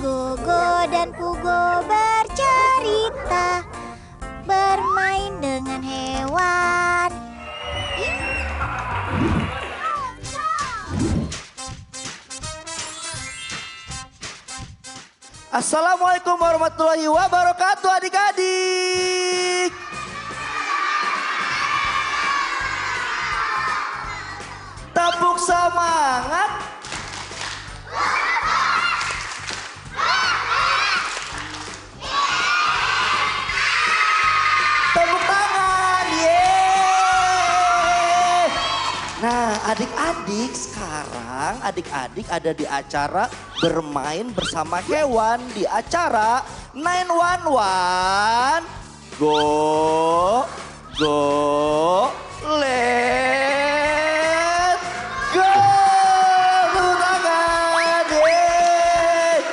Gogo dan Pugo bercerita, bermain dengan hewan. Assalamualaikum warahmatullahi wabarakatuh adik-adik. Tepuk semangat. Tepuk tangan. Yeay. Nah, adik-adik sekarang adik-adik ada di acara bermain bersama hewan di acara 911 Go Let Go. Tepuk tangan. Yeay.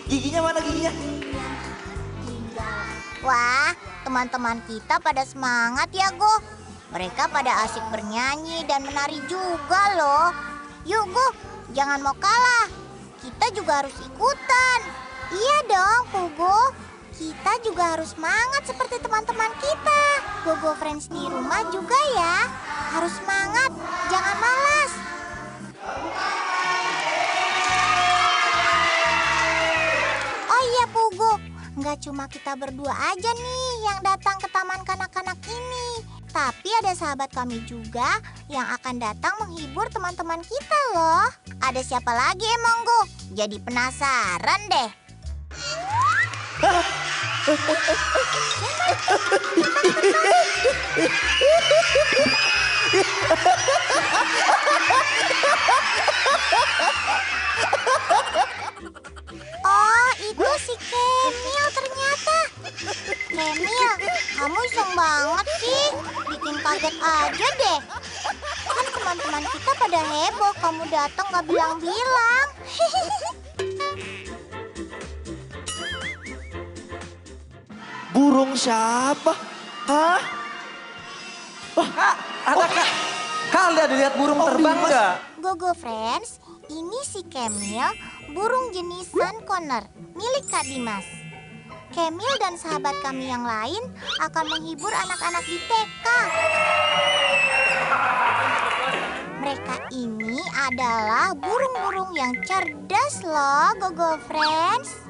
Giginya mana giginya? Wah, teman-teman kita pada semangat ya, Go. Mereka pada asik bernyanyi dan menari juga loh. Yuk, Go, jangan mau kalah. Kita juga harus ikutan. Iya dong, Pugo. Kita juga harus semangat seperti teman-teman kita. Gogo Friends di rumah juga ya. Harus semangat, jangan malas. Oh iya, Pugo. Nggak cuma kita berdua aja nih yang datang ke taman kanak-kanak ini. Tapi ada sahabat kami juga yang akan datang menghibur teman-teman kita loh. Ada siapa lagi emang, Go? Jadi penasaran deh. Oh, itu si Kemil ternyata. Kemil, kamu iseng banget sih. Bikin kaget aja deh. Kan teman-teman kita pada heboh kamu datang gak bilang-bilang. Burung siapa? Hah? Wah, Kalian lihat burung terbang Dimas. nggak? Gogo Friends, ini si Kemil, burung jenis Sunconner, milik Kak Dimas. Kemil dan sahabat kami yang lain akan menghibur anak-anak di TK. Mereka ini adalah burung-burung yang cerdas loh, Gogo Friends.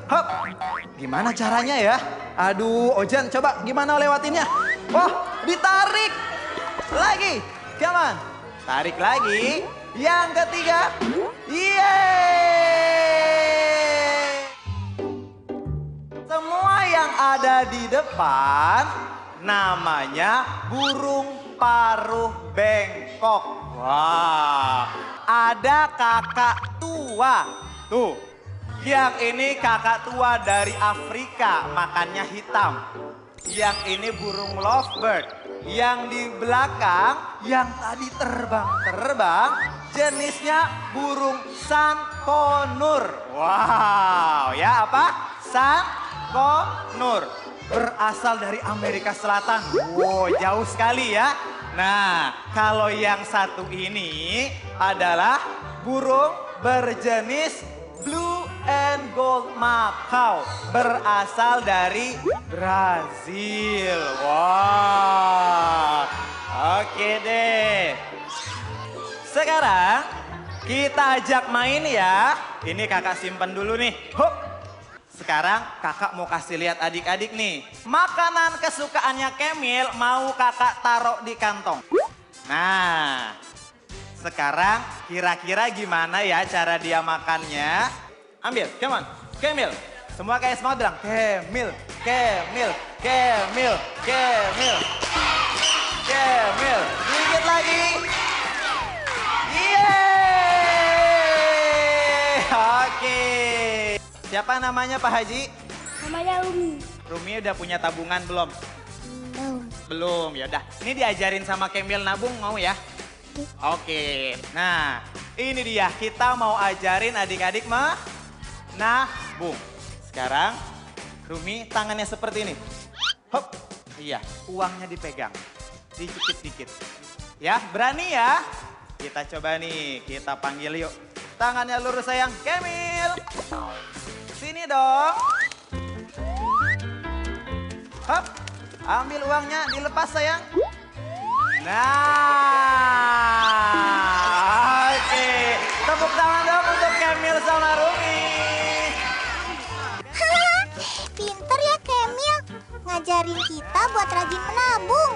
Hop, gimana caranya ya? Aduh, Ojan coba gimana lewatinnya? Wah, ditarik. Lagi, come on. Tarik lagi. Yang ketiga, yeay. Semua yang ada di depan namanya burung paruh bengkok. Wah, ada kakak tua. Tuh, yang ini kakak tua dari Afrika, makannya hitam. Yang ini burung lovebird. Yang di belakang, yang tadi terbang, jenisnya burung sankonur. Wow, ya apa? Sankonur. Berasal dari Amerika Selatan. Wow, jauh sekali ya. Nah, kalau yang satu ini adalah burung berjenis Blue and Gold Macaw, berasal dari Brazil. Wow, oke deh. Sekarang kita ajak main ya. Ini kakak simpen dulu nih. Hup. Sekarang kakak mau kasih lihat adik-adik nih. Makanan kesukaannya Kemil mau kakak taruh di kantong. Nah, sekarang kira-kira gimana ya cara dia makannya? Ambil, come on, Kemil. Semua kayak semangat bilang, Kemil, Kemil, Kemil, Kemil, Kemil. Dikit lagi. Yeay, oke. Siapa namanya Pak Haji? Namanya Umi. Rumi udah punya tabungan belum? Belum. Belum, ya udah. Ini diajarin sama Kemil nabung mau ya? Oke. Nah, ini dia. Kita mau ajarin adik-adik nabung. Sekarang Rumi tangannya seperti ini. Hop. Iya, uangnya dipegang. Dikit-dikit. Ya, berani ya? Kita coba nih, kita panggil yuk. Tangannya lurus sayang, Kemil. Sini dong. Hop, ambil uangnya, dilepas sayang. Nah, oke. Tepuk tangan dong untuk Kemil sama Rumi. Pinter ya Kemil, ngajarin kita buat rajin menabung.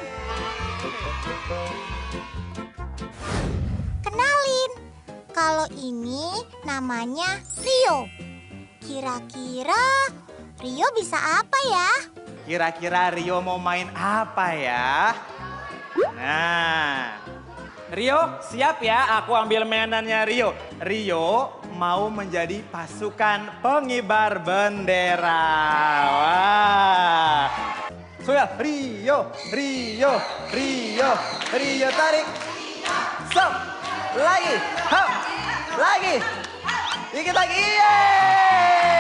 Kenalin, kalau ini namanya Rio. Kira-kira Rio bisa apa ya? Kira-kira Rio mau main apa ya? Nah, Rio siap ya, aku ambil mainannya Rio. Rio mau menjadi pasukan pengibar bendera. Wah. Sudah, Rio tarik. Stop. Lagi, hop, lagi. Dikit lagi, yeay.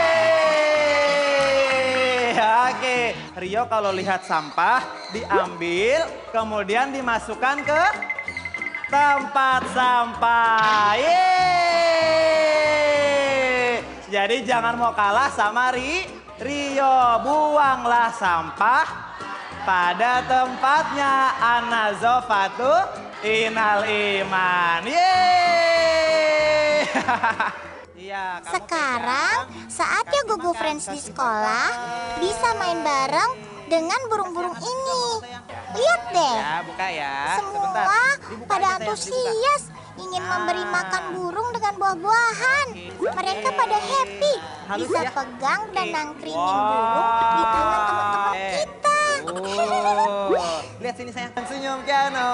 Oke, Rio kalau lihat sampah diambil, kemudian dimasukkan ke tempat sampah. Yeay. Jadi jangan mau kalah sama Rio. Buanglah sampah pada tempatnya. Anazofatu inal iman. Yeay. Iya, kamu Sekarang saatnya Gogo Friends di sekolah bisa main bareng dengan burung-burung ini. Lihat deh, ya, buka ya. semua Dibuka pada aja, sayang, antusias ingin memberi makan burung dengan buah-buahan. Mereka pada happy Halus bisa ya. pegang dan Oke. nangkringin burung di tangan teman-teman kita. Lihat sini sayang. Senyum Kiano.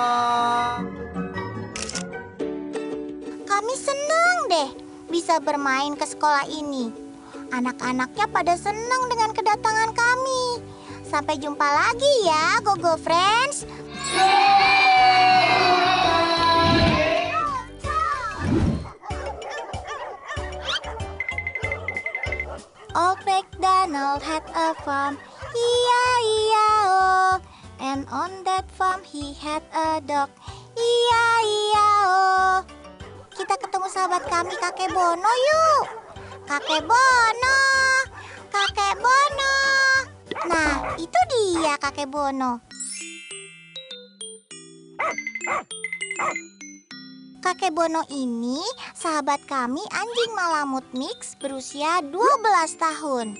Kami senang deh bisa bermain ke sekolah ini. Anak-anaknya pada senang dengan kedatangan kami. Sampai jumpa lagi ya, Gogo Friends. Old MacDonald had a farm, E-I-E-I-O. And on that farm he had a dog, E-I-E-I-O. Kita ketemu sahabat kami Kakek Bono yuk. Kakek Bono, Kakek Bono. Nah, itu dia Kakek Bono. Kakek Bono ini sahabat kami anjing malamut mix berusia 12 tahun.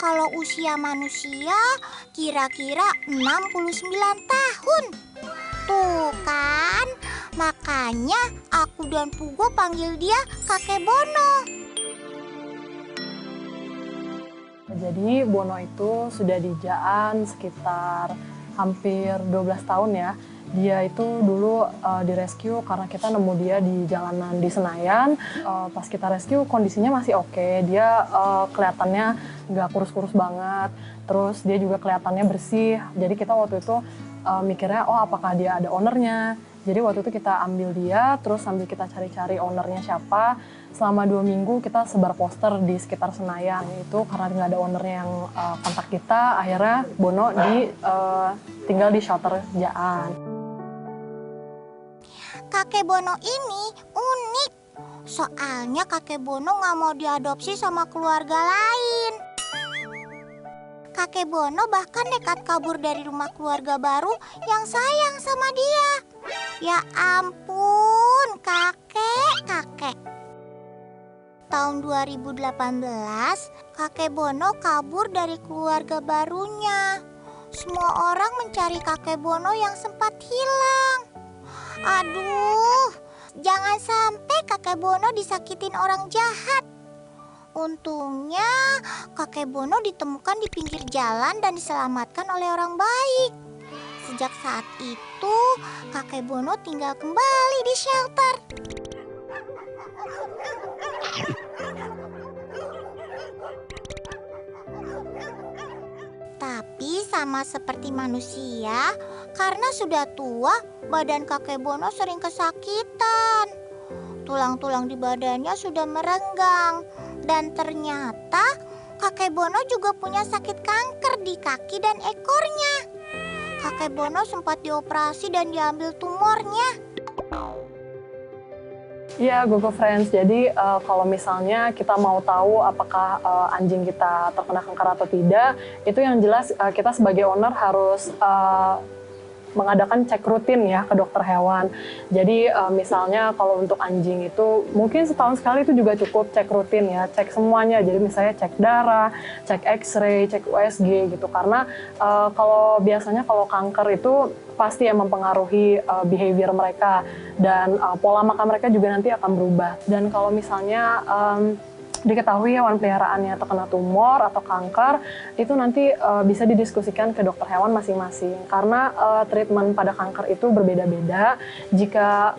Kalau usia manusia kira-kira 69 tahun. Tuh kan, makanya aku dan Pugo panggil dia Kakek Bono. Jadi Bono itu sudah di Jaan sekitar hampir 12 tahun ya. Dia itu dulu direscue karena kita nemu dia di jalanan di Senayan. Pas kita rescue kondisinya masih oke. Dia kelihatannya nggak kurus-kurus banget. Terus dia juga kelihatannya bersih. Jadi kita waktu itu mikirnya, oh apakah dia ada ownernya. Jadi waktu itu kita ambil dia, terus sambil kita cari-cari ownernya siapa. Selama 2 minggu kita sebar poster di sekitar Senayan. Itu karena nggak ada ownernya yang kontak kita, akhirnya Bono tinggal di shelter Jaan. Kakek Bono ini unik. Soalnya Kakek Bono nggak mau diadopsi sama keluarga lain. Kakek Bono bahkan nekat kabur dari rumah keluarga baru yang sayang sama dia. Ya ampun, kakek. Tahun 2018, Kakek Bono kabur dari keluarga barunya. Semua orang mencari Kakek Bono yang sempat hilang. Aduh, jangan sampai Kakek Bono disakitin orang jahat. Untungnya Kakek Bono ditemukan di pinggir jalan dan diselamatkan oleh orang baik. Sejak saat itu, Kakek Bono tinggal kembali di shelter. Tapi sama seperti manusia, karena sudah tua, badan kakek Bono sering kesakitan. Tulang-tulang di badannya sudah merenggang. Dan ternyata kakek Bono juga punya sakit kanker di kaki dan ekornya. Kakek Bono sempat dioperasi dan diambil tumornya. Iya, Gogo Friends. Jadi kalau misalnya kita mau tahu apakah anjing kita terkena kanker atau tidak, itu yang jelas kita sebagai owner harus mengadakan cek rutin ya ke dokter hewan. Jadi misalnya kalau untuk anjing itu mungkin setahun sekali itu juga cukup cek rutin ya, cek semuanya. Jadi misalnya cek darah, cek X-ray, cek USG gitu. Karena kalau biasanya kalau kanker itu pasti yang mempengaruhi behavior mereka dan pola makan mereka juga nanti akan berubah. Dan kalau misalnya diketahui hewan peliharaannya terkena tumor atau kanker, itu nanti bisa didiskusikan ke dokter hewan masing-masing. Karena treatment pada kanker itu berbeda-beda. Jika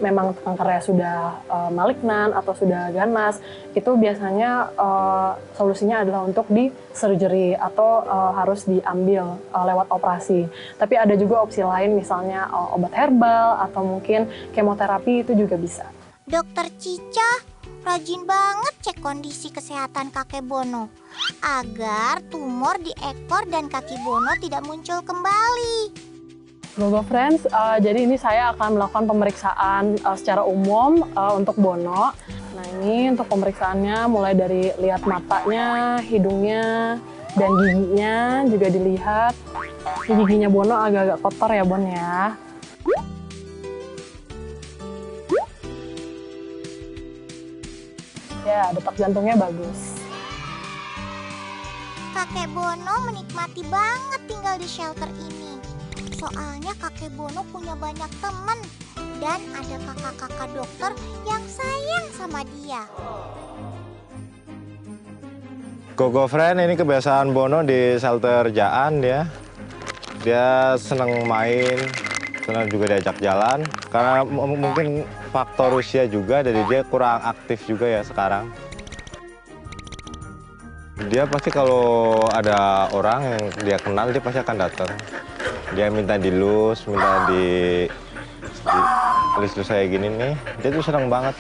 memang kankernya sudah malignan atau sudah ganas, itu biasanya solusinya adalah untuk di surgery atau harus diambil lewat operasi. Tapi ada juga opsi lain, misalnya obat herbal atau mungkin kemoterapi itu juga bisa. Dokter Cica rajin banget cek kondisi kesehatan kakek Bono agar tumor di ekor dan kaki Bono tidak muncul kembali. Gogo Friends, jadi ini saya akan melakukan pemeriksaan secara umum untuk Bono. Nah ini untuk pemeriksaannya mulai dari lihat matanya, hidungnya, dan giginya juga dilihat. Giginya Bono agak-agak kotor ya Bon ya. Ya, detak jantungnya bagus. Kakek Bono menikmati banget tinggal di shelter ini. Soalnya kakek Bono punya banyak teman dan ada kakak-kakak dokter yang sayang sama dia. Gogo Friend, ini kebiasaan Bono di shelter Jaan ya. Dia senang main, senang juga diajak jalan. Karena mungkin faktor usia juga, jadi dia kurang aktif juga ya sekarang. Dia pasti kalau ada orang yang dia kenal, dia pasti akan datang. Dia minta dilus, minta di lus-lus saya gini nih. Dia tuh senang banget.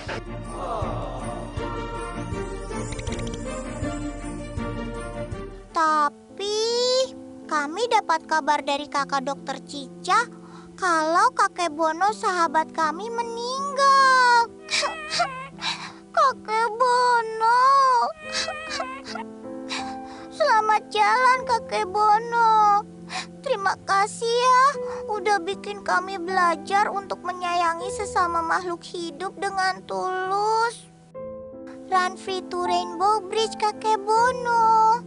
Tapi kami dapat kabar dari kakak dokter Cica kalau kakek Bono sahabat kami meninggal. Kakek Bono. Selamat jalan kakek Bono. Terima kasih ya udah bikin kami belajar untuk menyayangi sesama makhluk hidup dengan tulus. Run free to Rainbow Bridge kakek Bono.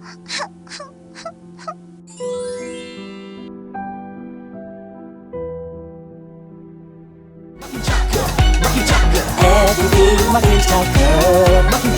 Everything makin cakep, makin